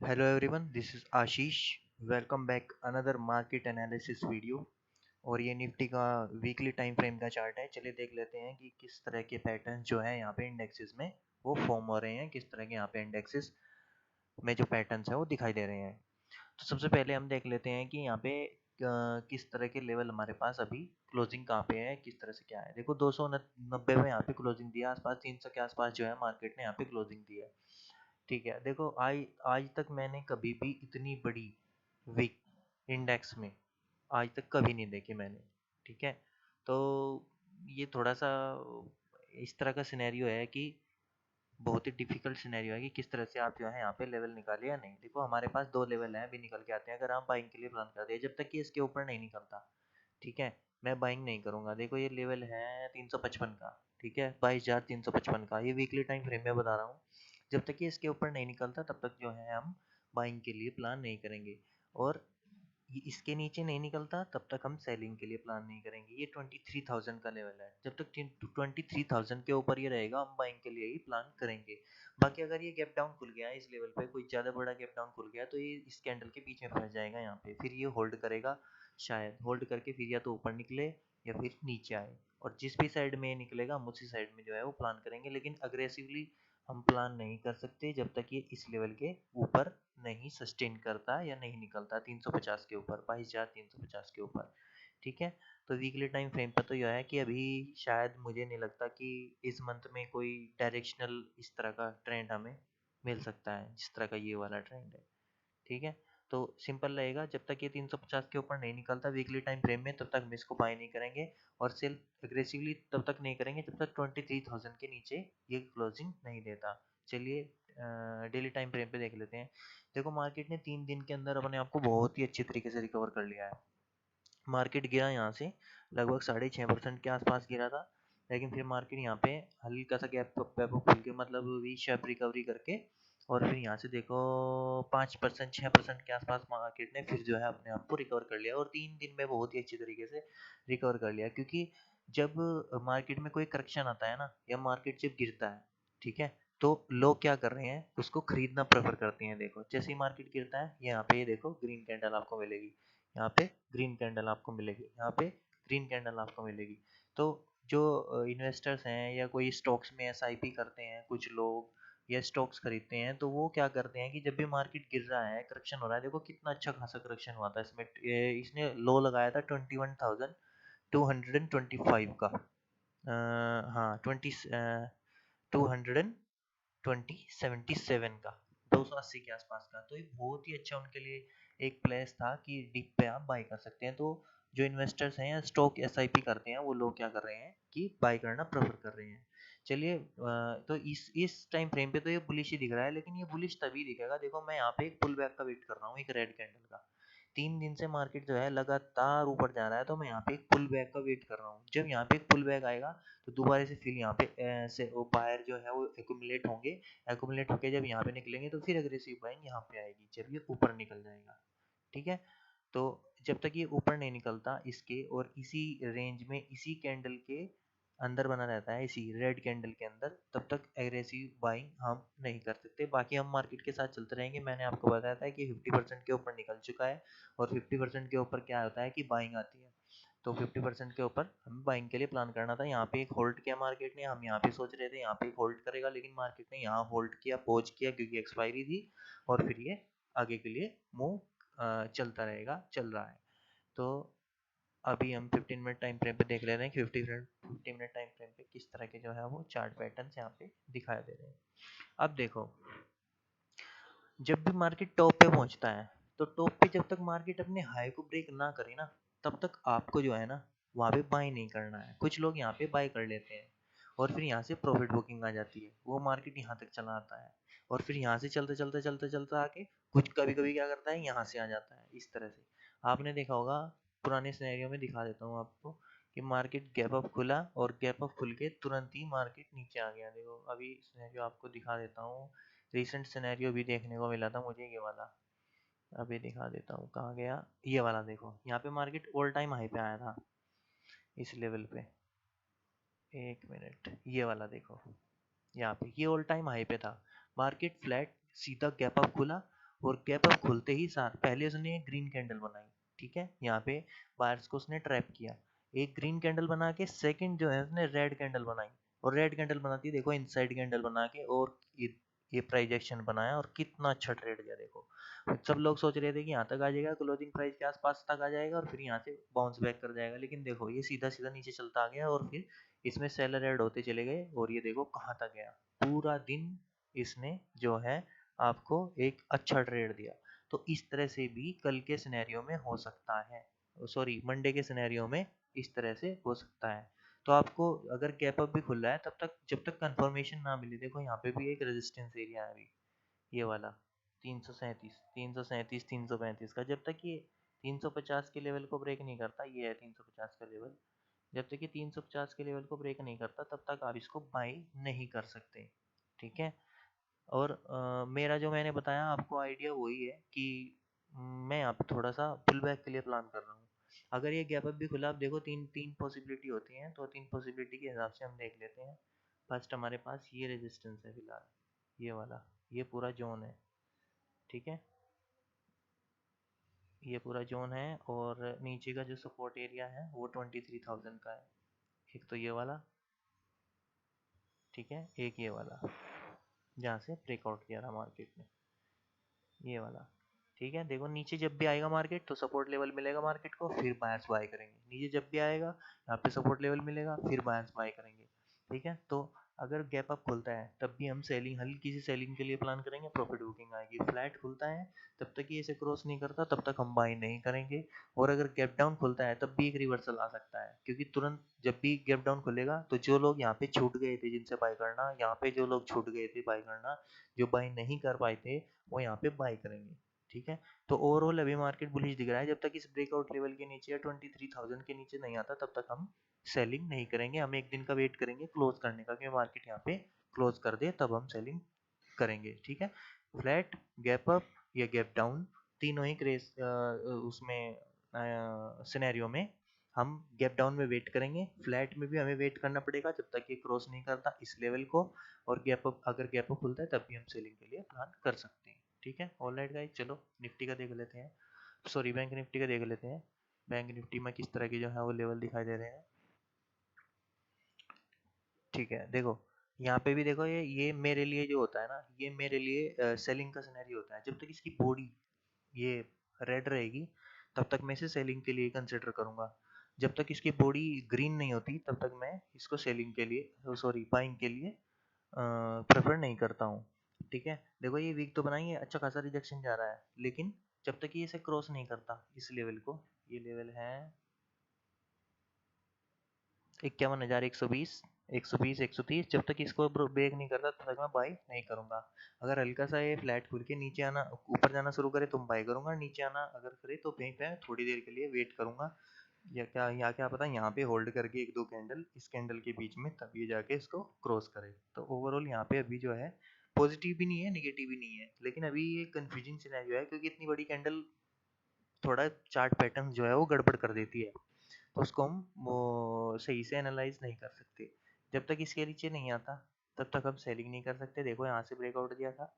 Hello everyone, this is Ashish. Welcome back another market analysis video. और ये Nifty का weekly time frame का chart है। चलिए देख लेते हैं कि किस तरह के पैटर्न जो है यहाँ पे इंडेक्सेस में वो फॉर्म हो रहे हैं, किस तरह के यहाँ पे इंडेक्सेस में जो पैटर्न्स है वो दिखाई दे रहे हैं। तो सबसे पहले हम देख लेते हैं कि यहाँ पे किस तरह के लेवल हमारे पास अभी क्लोजिंग कहाँ पे है, किस तरह से क्या है। देखो 290 में यहाँ पे क्लोजिंग दिया, आसपास 300 के आसपास जो है मार्केट ने यहाँ पे क्लोजिंग दी है। ठीक है, देखो आज आज तक मैंने कभी भी इतनी बड़ी वीक इंडेक्स में आज तक कभी नहीं देखी मैंने। ठीक है, तो ये थोड़ा सा इस तरह का सिनेरियो है कि बहुत ही डिफिकल्ट सिनेरियो है कि किस तरह से आप जो है यहाँ पे लेवल निकाले या नहीं। देखो हमारे पास दो लेवल हैं, अभी निकल के आते हैं। अगर हम बाइंग के लिए प्लान करते हैं, जब तक कि इसके ऊपर नहीं निकलता, ठीक है, मैं बाइंग नहीं करूंगा। देखो ये लेवल है 355 का, ठीक है, 22,355 का, ये वीकली टाइम फ्रेम में बता रहा हूँ। जब तक कि इसके ऊपर नहीं निकलता तब तक जो है हम बाइंग के लिए प्लान नहीं करेंगे। और ये इसके नीचे नहीं निकलता तब तक हम सेलिंग के लिए प्लान नहीं करेंगे। ये 23,000 का लेवल है, जब तक 23,000 के ऊपर ये रहेगा हम बाइंग के लिए ही प्लान करेंगे। बाकी अगर ये गैप डाउन खुल गया इस लेवल पे, कोई ज़्यादा बड़ा गैप डाउन खुल गया, तो ये इस कैंडल के बीच में फंस जाएगा यहाँ पे, फिर ये होल्ड करेगा। शायद होल्ड करके फिर या तो ऊपर निकले या फिर नीचे आए, और जिस भी साइड में निकलेगा हम उसी साइड में जो है वो प्लान करेंगे। लेकिन अग्रेसिवली हम प्लान नहीं कर सकते जब तक ये इस लेवल के ऊपर नहीं सस्टेन करता या नहीं निकलता 350 के ऊपर, 22,350 के ऊपर। ठीक है, तो वीकली टाइम फ्रेम पर तो यह है कि अभी शायद मुझे नहीं लगता कि इस मंथ में कोई डायरेक्शनल इस तरह का ट्रेंड हमें मिल सकता है जिस तरह का ये वाला ट्रेंड है। ठीक है, तो सिंपल रहेगा, जब तक ये 350 के ऊपर नहीं निकलता वीकली टाइम फ्रेम में तब तक हम इसको बाय नहीं करेंगे। और सेल एग्रेसिवली तब तक नहीं करेंगे जब तक 23,000 के नीचे ये क्लोजिंग नहीं देता। चलिए डेली टाइम फ्रेम पे देख लेते हैं। देखो मार्केट ने 3 दिन के अंदर अपने आप को बहुत ही अच्छी तरीके से रिकवर कर लिया है। मार्केट गिरा यहाँ से लगभग 6.5% के आसपास गिरा था, लेकिन फिर मार्केट यहाँ पे हल्का सा गैप वैप खुल के, मतलब वी शेप रिकवरी करके, और फिर यहाँ से देखो 5% 6% के आसपास मार्केट ने फिर जो है अपने आप को रिकवर कर लिया, और 3 दिन में बहुत ही अच्छी तरीके से रिकवर कर लिया। क्योंकि जब मार्केट में कोई करेक्शन आता है ना, या मार्केट जब गिरता है, ठीक है, तो लोग क्या कर रहे हैं, उसको खरीदना प्रेफर करते हैं। देखो जैसे ही मार्केट गिरता है, यहाँ पे ये देखो ग्रीन कैंडल आपको मिलेगी, यहाँ पे ग्रीन कैंडल आपको मिलेगी, यहाँ पे ग्रीन कैंडल आपको मिलेगी। तो जो इन्वेस्टर्स हैं या कोई स्टॉक्स में एसआईपी करते हैं कुछ लोग, या स्टॉक्स खरीदते हैं, तो वो क्या करते हैं कि जब भी मार्केट गिर रहा है, करेक्शन हो रहा है, देखो कितना अच्छा खासा करेक्शन हुआ था इसमें। इसने लो लगाया था 21,225 का। हाँ 277 का, 280 के आसपास का। तो ये बहुत ही अच्छा उनके लिए एक प्लेस था कि डिप पे आप बाय कर सकते हैं। तो जो इन्वेस्टर्स हैं या स्टॉक एसआईपी करते हैं, वो लोग क्या कर रहे हैं कि बाय करना प्रेफर कर रहे हैं। चलिए तो इस टाइम फ्रेम पे तो ये बुलिश ही दिख रहा है, लेकिन ये बुलिश तभी दिखेगा, देखो मैं यहाँ पे एक पुल बैक का वेट कर रहा हूँ, एक रेड कैंडल का। 3 दिन से मार्केट जो है लगातार ऊपर जा रहा है, तो मैं यहाँ पे एक पुल बैक का वेट कर रहा हूँ। जब यहाँ पे एक पुल बैक आएगा तो दोबारा से फिर यहाँ पे ऐसे वो बायर जो है वो एक्यूमुलेट होंगे। एक्यूमुलेट होके जब यहाँ पे निकलेंगे तो फिर अग्रेसिव बाइंग यहाँ पे आएगी जब ये ऊपर निकल जाएगा। ठीक है, तो जब तक ये ऊपर नहीं निकलता इसके, और इसी रेंज में इसी कैंडल के अंदर बना रहता है, इसी रेड कैंडल के अंदर, तब तक एग्रेसिव बाइंग हम नहीं कर सकते। बाकी हम मार्केट के साथ चलते रहेंगे। मैंने आपको बताया था कि 50% के ऊपर निकल चुका है, और 50% के ऊपर क्या होता है कि बाइंग आती है। तो 50% के ऊपर हमें बाइंग के लिए प्लान करना था। यहाँ पे एक होल्ड किया मार्केट ने, हम यहाँ पे सोच रहे थे यहाँ पे एक होल्ड करेगा, लेकिन मार्केट ने यहाँ होल्ड किया, पॉज किया, क्योंकि एक्सपायरी थी, और फिर ये आगे के लिए मूव चलता रहेगा, चल रहा है। तो अभी हम 15 मिनट टाइम फ्रेम पे देख ले रहे हैं कि 50 मिनट टाइम फ्रेम पे किस तरह के जो है वो चार्ट पैटर्न यहाँ पे दिखाई दे रहे हैं। अब देखो जब भी मार्केट टॉप पे पहुंचता है, तो टॉप पे जब तक मार्केट अपने हाई को ब्रेक ना करे ना, तब तक आपको जो है ना वहाँ पे बाय नहीं करना है। कुछ लोग यहाँ पे बाय कर लेते हैं, और फिर यहाँ से प्रॉफिट बुकिंग आ जाती है, वो मार्केट यहाँ तक चला आता है, और फिर यहाँ से चलते चलते चलते चलते आके कुछ कभी कभी क्या करता है, यहाँ से आ जाता है इस तरह से। आपने देखा होगा, पुराने सिनेरियो में दिखा देता हूँ आपको, कि मार्केट गैप अप खुला और गैप अप खुल के तुरंत ही मार्केट नीचे आ गया। देखो अभी सिनेरियो आपको दिखा देता हूँ, रिसेंट सिनेरियो भी देखने को मिला था मुझे ये वाला। अभी दिखा देता हूँ, कहाँ गया ये वाला। देखो यहाँ पे मार्केट ऑल टाइम हाई पे आया था इस लेवल पे। एक मिनट, ये वाला देखो, यहाँ पे ये ऑल टाइम हाई पे था। मार्केट फ्लैट सीधा गैप अप खुला, और गैप अप खुलते ही साथ पहले उसने एक ग्रीन कैंडल बनाई, ठीक है, यहाँ पे बायर्स को उसने ट्रैप किया, एक ग्रीन कैंडल बना के सेकंड जो है उसने रेड कैंडल बनाई, और रेड कैंडल बनाती देखो इनसाइड कैंडल बना के, और ये प्राइस एक्शन बनाया और कितना अच्छा ट्रेड गया देखो। सब लोग सोच रहे थे कि यहाँ तक आ जाएगा, क्लोजिंग प्राइस के आसपास तक आ जाएगा और फिर यहाँ से बाउंस बैक कर जाएगा, लेकिन देखो ये सीधा सीधा नीचे चलता आ गया और फिर इसमें सेलर ऐड होते चले गए, और ये देखो कहाँ तक गया, पूरा दिन इसने जो है आपको एक अच्छा ट्रेड दिया। तो इस तरह से भी कल के सिनेरियो में हो सकता है, सॉरी मंडे के सिनेरियो में इस तरह से हो सकता है। तो आपको अगर गैप अप भी खुल रहा है तब तक, जब तक कंफर्मेशन ना मिले, देखो यहाँ पे भी एक रेजिस्टेंस एरिया है अभी, ये वाला 337 337 335 का, जब तक ये 350 के लेवल को ब्रेक नहीं करता, ये है 350 का लेवल, जब तक ये 350 के लेवल को ब्रेक नहीं करता तब तक आप इसको बाई नहीं कर सकते, ठीक है। और मेरा जो मैंने बताया आपको आइडिया वही है कि मैं यहाँ पे थोड़ा सा पुल बैक के लिए प्लान कर रहा हूँ। अगर ये गैप अप भी खुला, आप देखो तीन तीन पॉसिबिलिटी होती हैं, तो तीन पॉसिबिलिटी के हिसाब से हम देख लेते हैं। फर्स्ट हमारे पास ये रेजिस्टेंस है फिलहाल, ये वाला, ये पूरा जोन है, ठीक है, ये पूरा जोन है, और नीचे का जो सपोर्ट एरिया है वो 23,000 का है, एक तो ये वाला, ठीक है, एक ये वाला जहाँ से ब्रेकआउट किया था मार्केट ने, ये वाला, ठीक है। देखो नीचे जब भी आएगा मार्केट तो सपोर्ट लेवल मिलेगा मार्केट को, फिर बायर्स बाय करेंगे, नीचे जब भी आएगा यहाँ पे सपोर्ट लेवल मिलेगा, फिर बायर्स बाय करेंगे, ठीक है। तो अगर गैप अप खुलता है तब भी हम सेलिंग, हल्की सी सेलिंग के लिए प्लान करेंगे, प्रॉफिट बुकिंग आएगी। फ्लैट खुलता है तब तक ये इसे क्रॉस नहीं करता तब तक हम बाय नहीं करेंगे, और अगर गैप डाउन खुलता है तब भी एक रिवर्सल आ सकता है, क्योंकि तुरंत जब भी गैप डाउन खुलेगा तो जो लोग यहाँ पे छूट गए थे जिनसे बाय करना, यहाँ पे जो लोग छूट गए थे बाय करना, जो बाय नहीं कर पाए थे वो यहाँ पे बाय करेंगे, ठीक है। तो ओवरऑल अभी मार्केट बुलिश दिख रहा है, जब तक इस ब्रेकआउट लेवल के नीचे या 23,000 के नीचे नहीं आता तब तक हम सेलिंग नहीं करेंगे, हम एक दिन का वेट करेंगे क्लोज करने का, क्योंकि मार्केट यहाँ पे क्लोज कर दे तब हम सेलिंग करेंगे, ठीक है। फ्लैट, गैप अप या गैप डाउन, तीनों ही क्रेज उसमें सिनेरियो में हम गैप डाउन में वेट करेंगे, फ्लैट में भी हमें वेट करना पड़ेगा जब तक ये क्रॉस नहीं करता इस लेवल को, और गैप अप, अगर गैप अप खुलता है तब भी हम सेलिंग के लिए प्लान कर सकते हैं, ठीक है। ऑलराइट गाइस, चलो निफ्टी का देख लेते हैं, सॉरी बैंक निफ्टी का देख लेते हैं। बैंक निफ्टी में किस तरह की जो है वो लेवल दिखाई दे रहे हैं, ठीक है। देखो यहाँ पे भी देखो, ये मेरे लिए जो होता है ना, ये मेरे लिए सेलिंग का सिनेरियो होता है, जब तक इसकी बॉडी ये रेड रहेगी तब तक मैं इसे सेलिंग के लिए कंसिडर करूंगा, जब तक इसकी बॉडी ग्रीन नहीं होती तब तक मैं इसको सेलिंग के लिए, सॉरी बाइंग के लिए प्रेफर नहीं करता हूँ, ठीक है। देखो ये वीक तो बनाएंगे, अच्छा खासा रिजेक्शन जा रहा है, लेकिन जब तक ये इसे क्रॉस नहीं करता इस लेवल को, ये लेवल है 51,120, 120, 130, जब तक इसको ब्रेक नहीं करता तब तक मैं बाई नहीं करूंगा। अगर हल्का सा ये फ्लैट खुल के नीचे आना, ऊपर जाना शुरू करे तो बाई करूंगा, नीचे आना अगर करे तो कहीं पे थोड़ी देर के लिए वेट करूंगा, या क्या, या क्या पता यहाँ पे होल्ड करके एक दो कैंडल इस कैंडल के बीच में, तब ये जाके इसको क्रॉस करे। तो ओवरऑल यहाँ पे अभी जो है पॉजिटिव भी नहीं है निगेटिव भी नहीं है, लेकिन अभी ये कंफ्यूजिंग सिनेरियो है, क्योंकि इतनी बड़ी कैंडल थोड़ा चार्ट पैटर्न जो है वो गड़बड़ कर देती है, तो उसको हम वो सही से एनालाइज नहीं कर सकते। जब तक इसके नीचे नहीं आता तब तक हम सेलिंग नहीं कर सकते, देखो यहाँ से ब्रेकआउट दिया था,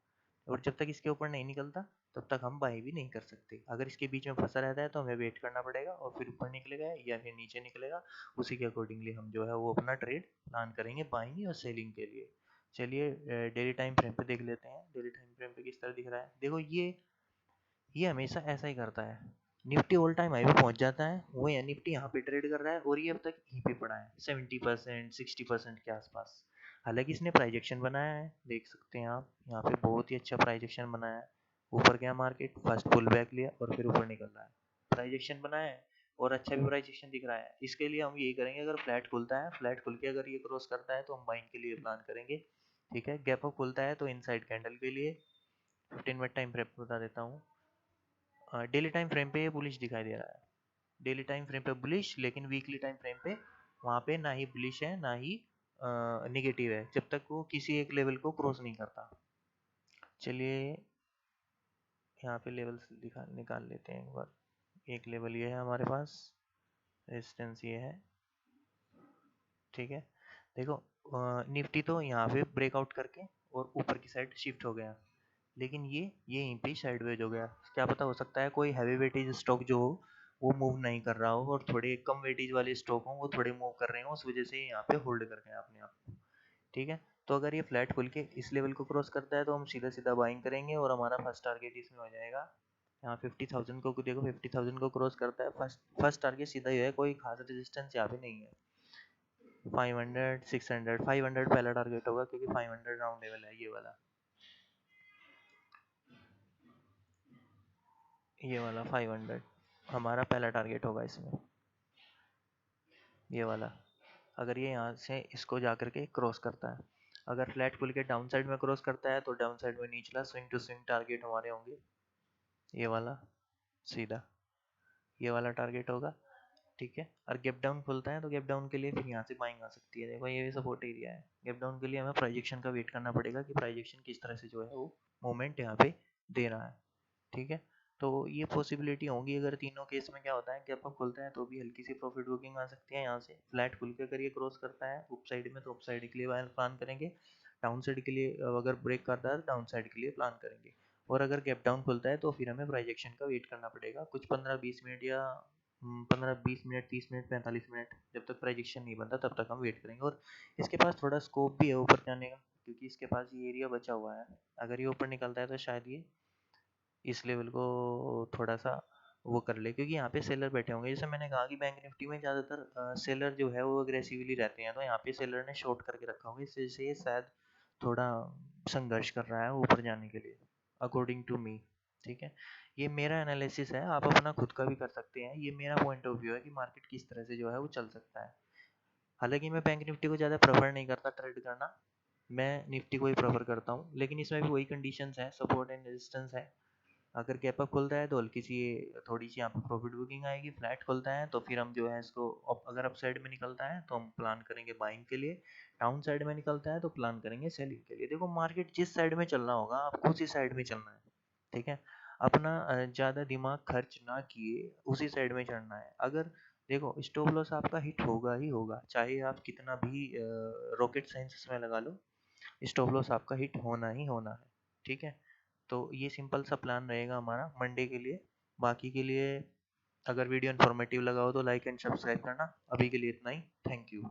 और जब तक इसके ऊपर नहीं निकलता तब तक हम बाई भी नहीं कर सकते। अगर इसके बीच में फंसा रहता है तो हमें वेट करना पड़ेगा, और फिर ऊपर निकलेगा या फिर नीचे निकलेगा, उसी के अकॉर्डिंगली हम जो है वो अपना ट्रेड प्लान करेंगे बाइंग और सेलिंग के लिए। चलिए डेली टाइम फ्रेम पे देख लेते हैं, डेली टाइम फ्रेम पे किस तरह दिख रहा है। देखो ये हमेशा ऐसा ही करता है, निफ्टी ऑल टाइम हाई पे पहुंच जाता है, वो या निफ्टी यहाँ पे ट्रेड कर रहा है, और ये अब तक यहीं पे पड़ा है 70% 60% के आसपास। हालांकि इसने प्राइस एक्शन बनाया है, देख सकते हैं आप यहाँ पे बहुत ही अच्छा प्राइस एक्शन बनाया है, ऊपर गया मार्केट, फर्स्ट पुल बैक लिया और फिर ऊपर निकल रहा है, प्राइस एक्शन बनाया है और अच्छा भी प्राइस एक्शन दिख रहा है। इसके लिए हम यही करेंगे, अगर फ्लैट खुलता है, फ्लैट खुल के अगर ये क्रॉस करता है तो हम बाइंग के लिए प्लान करेंगे, ठीक है। गैप अप खुलता है तो इनसाइड कैंडल के लिए 15 मिनट टाइम फ्रेम बता देता हूँ। डेली टाइम फ्रेम पे ये बुलिश दिखाई दे रहा है, डेली टाइम फ्रेम पे बुलिश, लेकिन वीकली टाइम फ्रेम पे वहाँ पे ना ही बुलिश है ना ही निगेटिव है, जब तक वो किसी एक लेवल को क्रॉस नहीं करता। चलिए यहाँ पे लेवल्स दिखा निकाल लेते हैं एक बार। एक लेवल ये है हमारे पास, रेजिस्टेंस ये है, ठीक है। देखो निफ्टी तो यहाँ पे ब्रेकआउट करके और ऊपर की साइड शिफ्ट हो गया, लेकिन ये यहीं पे साइडवेज हो गया। क्या पता, हो सकता है कोई हैवी वेटेज स्टॉक जो हो वो मूव नहीं कर रहा हो और थोड़े कम वेटेज वाले स्टॉक हो वो थोड़े मूव कर रहे हो, उस वजह से यहाँ पे होल्ड कर गए अपने आप को। ठीक है, तो अगर ये फ्लैट खुल के इस लेवल को क्रॉस करता है तो हम सीधा सीधा बाइंग करेंगे और हमारा फर्स्ट टारगेट इसमें हो जाएगा। यहाँ 50,000 को देखो, 50,000 को क्रॉस करता है, फर्स्ट फर्स्ट टारगेट सीधा ही है, कोई खास रेजिस्टेंस यहाँ पे नहीं है। 500, 600, 500 पहला टारगेट होगा क्योंकि 500 राउंड लेवल है ये वाला 500 हमारा पहला टारगेट होगा इसमें, ये वाला। अगर ये यहाँ से इसको जा करके क्रॉस करता है, अगर फ्लैट खुल के डाउन साइड में क्रॉस करता है तो डाउन साइड में निचला स्विंग टू स्विंग टारगेट हमारे होंगे ये वाला, सीधा ये वाला टारगेट होगा। ठीक है, और गैप डाउन खुलता है तो गैप डाउन के लिए फिर यहाँ से बाइंग आ सकती है। देखो ये भी सपोर्ट एरिया है, गैप डाउन के लिए हमें प्रोजेक्शन का वेट करना पड़ेगा कि प्रोजेक्शन किस तरह से जो है वो मोमेंट यहाँ पे दे रहा है। ठीक है, तो ये पॉसिबिलिटी होगी। अगर तीनों केस में क्या होता है, गैप अप खुलता है तो भी हल्की सी प्रॉफिट बुकिंग आ सकती है यहाँ से। फ्लैट खुल के अगर ये क्रॉस करता है अप साइड में तो अप साइड के लिए प्लान करेंगे, डाउन साइड के लिए अगर ब्रेक करता है तो डाउन साइड के लिए प्लान करेंगे। और अगर गैप डाउन खुलता है तो फिर हमें प्राइजेक्शन का वेट करना पड़ेगा कुछ 15-20 मिनट या 15-20 मिनट, 30 मिनट, 45 मिनट, जब तक प्राइजेक्शन नहीं बनता तब तक हम वेट करेंगे। और इसके पास थोड़ा स्कोप भी है ऊपर जाने का, क्योंकि इसके पास ये एरिया बचा हुआ है। अगर ये ऊपर निकलता है तो शायद ये इस लेवल को थोड़ा सा वो कर ले, क्योंकि यहाँ पे सेलर बैठे होंगे। जैसे मैंने कहा कि बैंक निफ्टी में ज़्यादातर सेलर जो है वो अग्रेसिवली रहते हैं, तो यहाँ पे सेलर ने शॉर्ट करके रखा होगा, इस वजह से ये शायद थोड़ा संघर्ष कर रहा है ऊपर जाने के लिए, अकॉर्डिंग टू मी। ठीक है, ये मेरा एनालिसिस है, आप अपना खुद का भी कर सकते हैं। ये मेरा पॉइंट ऑफ व्यू है कि मार्केट किस तरह से जो है वो चल सकता है। हालांकि मैं बैंक निफ्टी को ज़्यादा प्रेफर नहीं करता ट्रेड करना, मैं निफ्टी को ही प्रेफर करता हूँ, लेकिन इसमें भी वही कंडीशंस है, सपोर्ट एंड रेजिस्टेंस है। अगर गैप अप खुलता है तो हल्की सी थोड़ी सी यहाँ पे प्रॉफिट बुकिंग आएगी। फ्लैट खुलता है तो फिर हम जो है इसको अगर अप साइड में निकलता है तो हम प्लान करेंगे बाइंग के लिए, डाउन साइड में निकलता है तो प्लान करेंगे सेलिंग के लिए। देखो मार्केट जिस साइड में चलना होगा आपको उसी साइड में चलना है। ठीक है, अपना ज़्यादा दिमाग खर्च ना किए उसी साइड में चढ़ना है। अगर देखो स्टॉप लॉस आपका हिट होगा ही होगा, चाहे आप कितना भी रॉकेट साइंस इसमें लगा लो, स्टॉप लॉस आपका हिट होना ही होना है। ठीक है, तो ये सिंपल सा प्लान रहेगा हमारा मंडे के लिए। बाकी के लिए अगर वीडियो इन्फॉर्मेटिव लगा हो तो लाइक एंड सब्सक्राइब करना। अभी के लिए इतना ही, थैंक यू।